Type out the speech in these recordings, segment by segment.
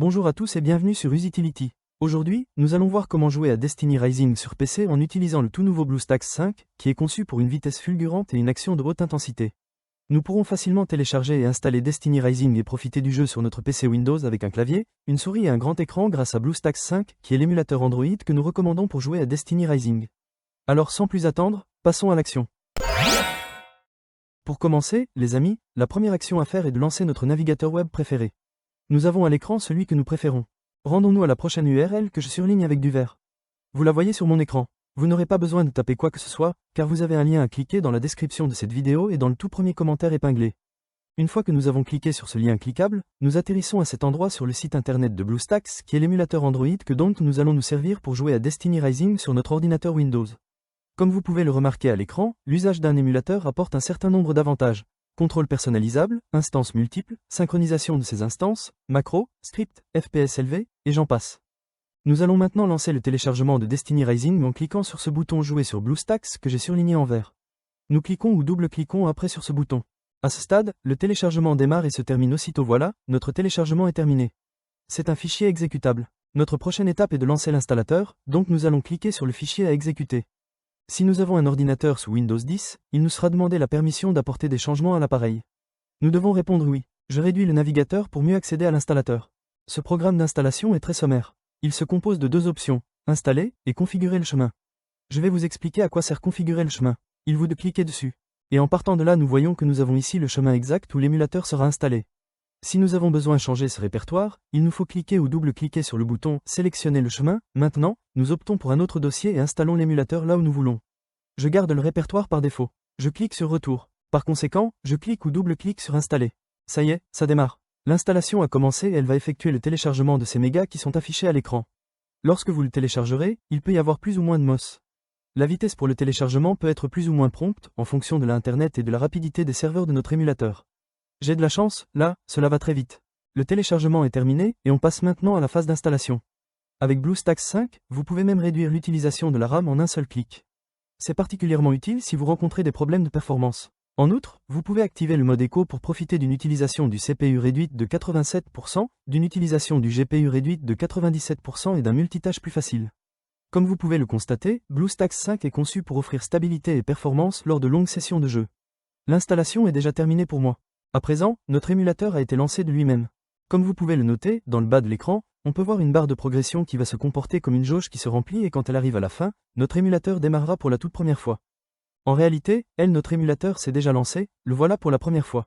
Bonjour à tous et bienvenue sur Usitility. Aujourd'hui, nous allons voir comment jouer à Destiny Rising sur PC en utilisant le tout nouveau BlueStacks 5, qui est conçu pour une vitesse fulgurante et une action de haute intensité. Nous pourrons facilement télécharger et installer Destiny Rising et profiter du jeu sur notre PC Windows avec un clavier, une souris et un grand écran grâce à BlueStacks 5, qui est l'émulateur Android que nous recommandons pour jouer à Destiny Rising. Alors sans plus attendre, passons à l'action. Pour commencer, les amis, la première action à faire est de lancer notre navigateur web préféré. Nous avons à l'écran celui que nous préférons. Rendons-nous à la prochaine URL que je surligne avec du vert. Vous la voyez sur mon écran. Vous n'aurez pas besoin de taper quoi que ce soit, car vous avez un lien à cliquer dans la description de cette vidéo et dans le tout premier commentaire épinglé. Une fois que nous avons cliqué sur ce lien cliquable, nous atterrissons à cet endroit sur le site internet de BlueStacks, qui est l'émulateur Android que donc nous allons nous servir pour jouer à Destiny Rising sur notre ordinateur Windows. Comme vous pouvez le remarquer à l'écran, l'usage d'un émulateur apporte un certain nombre d'avantages. Contrôle personnalisable, instances multiples, synchronisation de ces instances, macros, scripts, FPS élevé, et j'en passe. Nous allons maintenant lancer le téléchargement de Destiny Rising en cliquant sur ce bouton Jouer sur BlueStacks que j'ai surligné en vert. Nous cliquons ou double-cliquons après sur ce bouton. À ce stade, le téléchargement démarre et se termine aussitôt. Voilà, notre téléchargement est terminé. C'est un fichier exécutable. Notre prochaine étape est de lancer l'installateur, donc nous allons cliquer sur le fichier à exécuter. Si nous avons un ordinateur sous Windows 10, il nous sera demandé la permission d'apporter des changements à l'appareil. Nous devons répondre oui. Je réduis le navigateur pour mieux accéder à l'installateur. Ce programme d'installation est très sommaire. Il se compose de deux options, installer et configurer le chemin. Je vais vous expliquer à quoi sert configurer le chemin. Il vous de cliquer dessus. Et en partant de là, nous voyons que nous avons ici le chemin exact où l'émulateur sera installé. Si nous avons besoin de changer ce répertoire, il nous faut cliquer ou double-cliquer sur le bouton « Sélectionner le chemin ». Maintenant, nous optons pour un autre dossier et installons l'émulateur là où nous voulons. Je garde le répertoire par défaut. Je clique sur « Retour ». Par conséquent, je clique ou double-clique sur « Installer ». Ça y est, ça démarre. L'installation a commencé et elle va effectuer le téléchargement de ces mégas qui sont affichés à l'écran. Lorsque vous le téléchargerez, il peut y avoir plus ou moins de MOS. La vitesse pour le téléchargement peut être plus ou moins prompte, en fonction de l'Internet et de la rapidité des serveurs de notre émulateur. J'ai de la chance, là, cela va très vite. Le téléchargement est terminé et on passe maintenant à la phase d'installation. Avec BlueStacks 5, vous pouvez même réduire l'utilisation de la RAM en un seul clic. C'est particulièrement utile si vous rencontrez des problèmes de performance. En outre, vous pouvez activer le mode écho pour profiter d'une utilisation du CPU réduite de 87%, d'une utilisation du GPU réduite de 97% et d'un multitâche plus facile. Comme vous pouvez le constater, BlueStacks 5 est conçu pour offrir stabilité et performance lors de longues sessions de jeu. L'installation est déjà terminée pour moi. À présent, notre émulateur a été lancé de lui-même. Comme vous pouvez le noter, dans le bas de l'écran, on peut voir une barre de progression qui va se comporter comme une jauge qui se remplit et quand elle arrive à la fin, notre émulateur démarrera pour la toute première fois. En réalité, notre émulateur s'est déjà lancé, le voilà pour la première fois.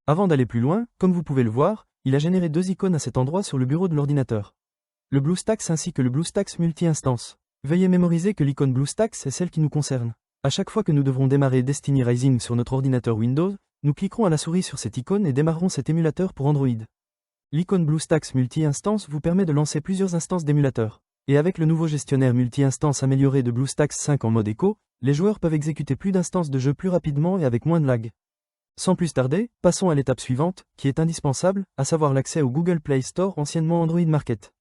Avant d'aller plus loin, comme vous pouvez le voir, il a généré deux icônes à cet endroit sur le bureau de l'ordinateur. Le BlueStacks ainsi que le BlueStacks multi-instance. Veuillez mémoriser que l'icône BlueStacks est celle qui nous concerne. À chaque fois que nous devrons démarrer Destiny Rising sur notre ordinateur Windows, nous cliquerons à la souris sur cette icône et démarrerons cet émulateur pour Android. L'icône BlueStacks multi-instance vous permet de lancer plusieurs instances d'émulateurs. Et avec le nouveau gestionnaire multi-instance amélioré de BlueStacks 5 en mode écho, les joueurs peuvent exécuter plus d'instances de jeu plus rapidement et avec moins de lag. Sans plus tarder, passons à l'étape suivante, qui est indispensable, à savoir l'accès au Google Play Store anciennement Android Market.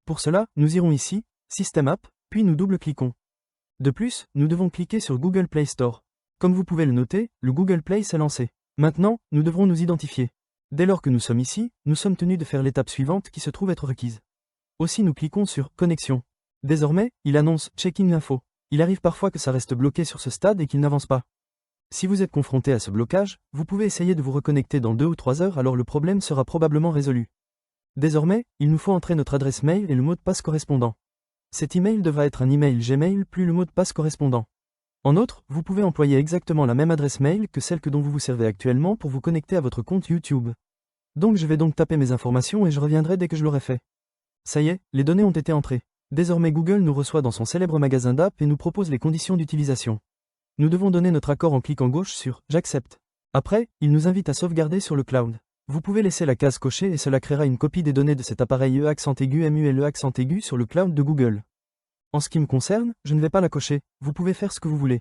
Pour cela, nous irons ici, System App, puis nous double-cliquons. De plus, nous devons cliquer sur Google Play Store. Comme vous pouvez le noter, le Google Play s'est lancé. Maintenant, nous devrons nous identifier. Dès lors que nous sommes ici, nous sommes tenus de faire l'étape suivante qui se trouve être requise. Aussi nous cliquons sur « Connexion ». Désormais, il annonce « Checking info ». Il arrive parfois que ça reste bloqué sur ce stade et qu'il n'avance pas. Si vous êtes confronté à ce blocage, vous pouvez essayer de vous reconnecter dans 2 ou 3 heures alors le problème sera probablement résolu. Désormais, il nous faut entrer notre adresse mail et le mot de passe correspondant. Cet email devra être un email Gmail plus le mot de passe correspondant. En outre, vous pouvez employer exactement la même adresse mail que celle dont vous vous servez actuellement pour vous connecter à votre compte YouTube. Donc je vais donc taper mes informations et je reviendrai dès que je l'aurai fait. Ça y est, les données ont été entrées. Désormais Google nous reçoit dans son célèbre magasin d'app et nous propose les conditions d'utilisation. Nous devons donner notre accord en cliquant gauche sur « J'accepte ». Après, il nous invite à sauvegarder sur le cloud. Vous pouvez laisser la case cochée et cela créera une copie des données de cet appareil MULE sur le cloud de Google. En ce qui me concerne, je ne vais pas la cocher, vous pouvez faire ce que vous voulez.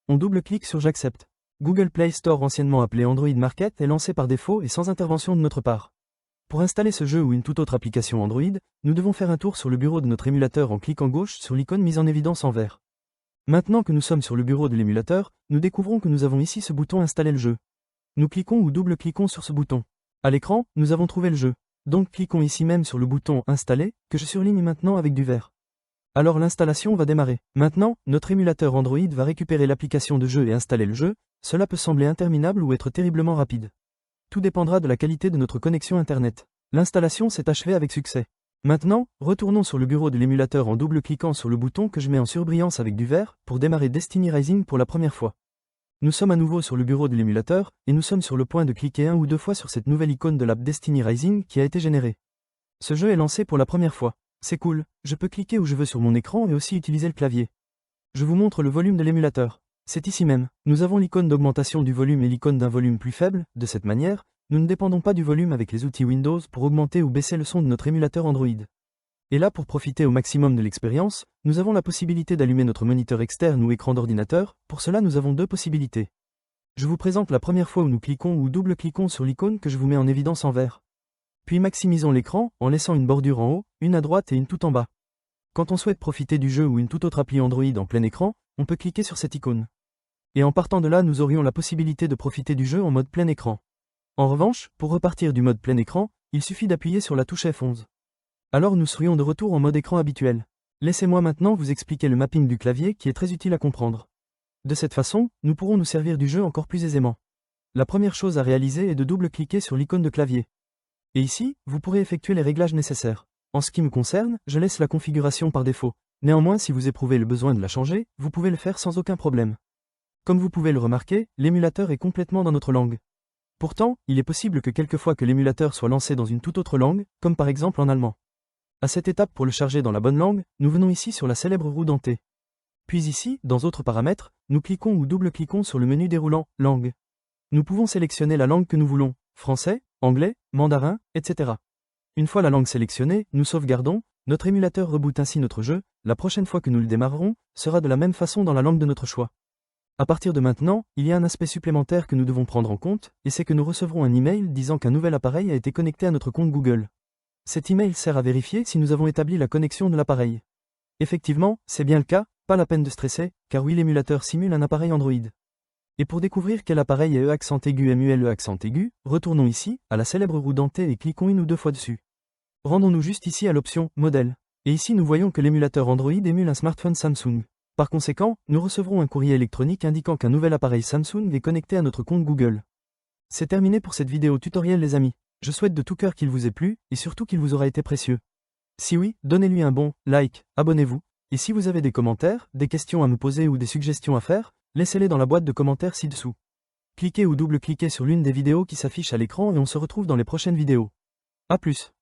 On double-clique sur « J'accepte ». Google Play Store anciennement appelé Android Market est lancé par défaut et sans intervention de notre part. Pour installer ce jeu ou une toute autre application Android, nous devons faire un tour sur le bureau de notre émulateur en cliquant gauche sur l'icône mise en évidence en vert. Maintenant que nous sommes sur le bureau de l'émulateur, nous découvrons que nous avons ici ce bouton « Installer le jeu ». Nous cliquons ou double-cliquons sur ce bouton. À l'écran, nous avons trouvé le jeu. Donc cliquons ici même sur le bouton Installer, que je surligne maintenant avec du vert. Alors l'installation va démarrer. Maintenant, notre émulateur Android va récupérer l'application de jeu et installer le jeu. Cela peut sembler interminable ou être terriblement rapide. Tout dépendra de la qualité de notre connexion Internet. L'installation s'est achevée avec succès. Maintenant, retournons sur le bureau de l'émulateur en double-cliquant sur le bouton que je mets en surbrillance avec du vert pour démarrer Destiny Rising pour la première fois. Nous sommes à nouveau sur le bureau de l'émulateur et nous sommes sur le point de cliquer 1 ou 2 fois sur cette nouvelle icône de l'app Destiny Rising qui a été générée. Ce jeu est lancé pour la première fois. C'est cool, je peux cliquer où je veux sur mon écran et aussi utiliser le clavier. Je vous montre le volume de l'émulateur. C'est ici même. Nous avons l'icône d'augmentation du volume et l'icône d'un volume plus faible. De cette manière, nous ne dépendons pas du volume avec les outils Windows pour augmenter ou baisser le son de notre émulateur Android. Et là, pour profiter au maximum de l'expérience, nous avons la possibilité d'allumer notre moniteur externe ou écran d'ordinateur. Pour cela, nous avons deux possibilités. Je vous présente la première fois où nous cliquons ou double-cliquons sur l'icône que je vous mets en évidence en vert. Puis maximisons l'écran en laissant une bordure en haut, une à droite et une tout en bas. Quand on souhaite profiter du jeu ou une toute autre appli Android en plein écran, on peut cliquer sur cette icône. Et en partant de là, nous aurions la possibilité de profiter du jeu en mode plein écran. En revanche, pour repartir du mode plein écran, il suffit d'appuyer sur la touche F11. Alors nous serions de retour en mode écran habituel. Laissez-moi maintenant vous expliquer le mapping du clavier qui est très utile à comprendre. De cette façon, nous pourrons nous servir du jeu encore plus aisément. La première chose à réaliser est de double-cliquer sur l'icône de clavier. Et ici, vous pourrez effectuer les réglages nécessaires. En ce qui me concerne, je laisse la configuration par défaut. Néanmoins, si vous éprouvez le besoin de la changer, vous pouvez le faire sans aucun problème. Comme vous pouvez le remarquer, l'émulateur est complètement dans notre langue. Pourtant, il est possible que quelquefois que l'émulateur soit lancé dans une toute autre langue, comme par exemple en allemand. À cette étape, pour le charger dans la bonne langue, nous venons ici sur la célèbre roue dentée. Puis ici, dans Autres paramètres, nous cliquons ou double-cliquons sur le menu déroulant « Langue ». Nous pouvons sélectionner la langue que nous voulons, français, anglais, mandarin, etc. Une fois la langue sélectionnée, nous sauvegardons, notre émulateur reboot ainsi notre jeu, la prochaine fois que nous le démarrerons, sera de la même façon dans la langue de notre choix. À partir de maintenant, il y a un aspect supplémentaire que nous devons prendre en compte, et c'est que nous recevrons un email disant qu'un nouvel appareil a été connecté à notre compte Google. Cet email sert à vérifier si nous avons établi la connexion de l'appareil. Effectivement, c'est bien le cas, pas la peine de stresser, car oui l'émulateur simule un appareil Android. Et pour découvrir quel appareil est E accent aigu MULE accent aigu, retournons ici, à la célèbre roue dentée et cliquons une ou deux fois dessus. Rendons-nous juste ici à l'option « Modèle ». Et ici nous voyons que l'émulateur Android émule un smartphone Samsung. Par conséquent, nous recevrons un courrier électronique indiquant qu'un nouvel appareil Samsung est connecté à notre compte Google. C'est terminé pour cette vidéo tutoriel les amis. Je souhaite de tout cœur qu'il vous ait plu, et surtout qu'il vous aura été précieux. Si oui, donnez-lui un bon like, abonnez-vous, et si vous avez des commentaires, des questions à me poser ou des suggestions à faire, laissez-les dans la boîte de commentaires ci-dessous. Cliquez ou double-cliquez sur l'une des vidéos qui s'affichent à l'écran et on se retrouve dans les prochaines vidéos. A plus.